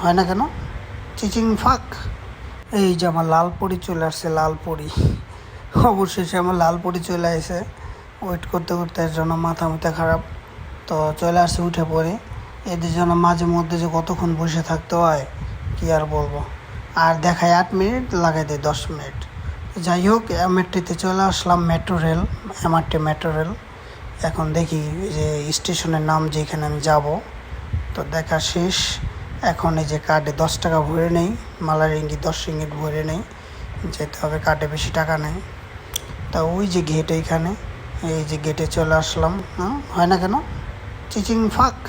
হয় না কেন? চিচিং ফাঁক। এই যে আমার লালপুরি চলে আসছে, লালপুরি। অবশেষে আমার লালপুরি চলে আসে। ওয়েট করতে করতে এর জন্য মাথা খারাপ। তো চলে আসছে, উঠে পড়ে। এদের জন্য মাঝে মধ্যে যে কতক্ষণ বসে থাকতে হয় কি আর বলবো। আর দেখায় 8 মিনিট, লাগাই দেয় 10 মিনিট। যাই হোক, এমআরটিতে চলে আসলাম, metro rail, MRT metro rail. এখন দেখি যে স্টেশনের নাম যেখানে আমি যাব। তো দেখা শেষ। এখন এই যে কার্ডে 10 টাকা ভরে নেই, মালার রিঙ্গিত 10 রিঙ্গিত ভরে নেই, যেতে হবে। কার্ডে বেশি টাকা নেই। তা ওই যে গেট, এইখানে এই যে গেটে চলে আসলাম। হয় না কেন? চিচিং ফাঁক।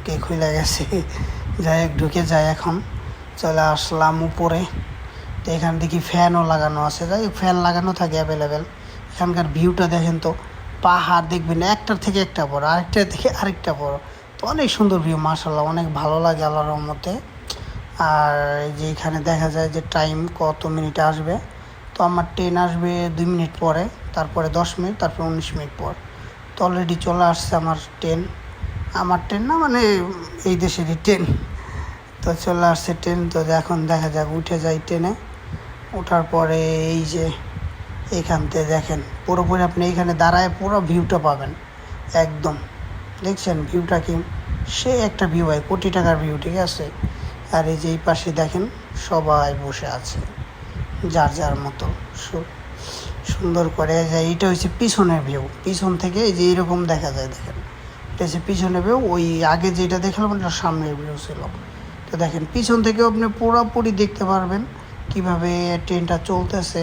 কে খুলে গেছে। যাই হোক, ঢুকে যায় এখন। চলে আসলাম উপরে। তো এখান দেখি ফ্যানও লাগানো আছে। যাই হোক, ফ্যান লাগানো থাকে অ্যাভেলেবেল। এখানকার ভিউটা দেখেন তো, পাহাড় দেখবেন একটার থেকে একটা বড়, আরেকটার থেকে আরেকটা বড়। তো অনেক সুন্দর ভিউ, মাশাআল্লাহ, অনেক ভালো লাগে আল্লাহর রহমতে। আর যে এখানে দেখা যায় যে টাইম কত মিনিটে আসবে। তো আমার ট্রেন আসবে 2 মিনিট পরে, তারপরে 10 মিনিট, তারপরে 19 মিনিট পর। তো অলরেডি চলে আসছে আমার ট্রেন। আমার ট্রেন না, মানে এই দেশেরই ট্রেন। তো চলে আসছে ট্রেন। তো এখন দেখা যাক, উঠে যাই ট্রেনে। ওঠার পরে এই যে এইখান থেকে দেখেন পুরোপুরি, আপনি এইখানে দাঁড়ায় পুরো ভিউটা পাবেন একদম। দেখছেন ভিউটা কি? সে একটা ভিউ হয়, কোটি টাকার ভিউ, ঠিক আছে। আর এই যে এই পাশে দেখেন সবাই বসে আছে যার যার মতো সুন্দর করে। এইটা হচ্ছে পিছনের ভিউ, পিছন থেকে এই যে এইরকম দেখা যায়, দেখেন এটা হচ্ছে পিছনের ভিউ। ওই আগে যেটা দেখলাম ওটা সামনের ভিউ ছিল। তো দেখেন পিছন থেকেও আপনি পুরোপুরি দেখতে পারবেন কিভাবে ট্রেনটা চলতেছে।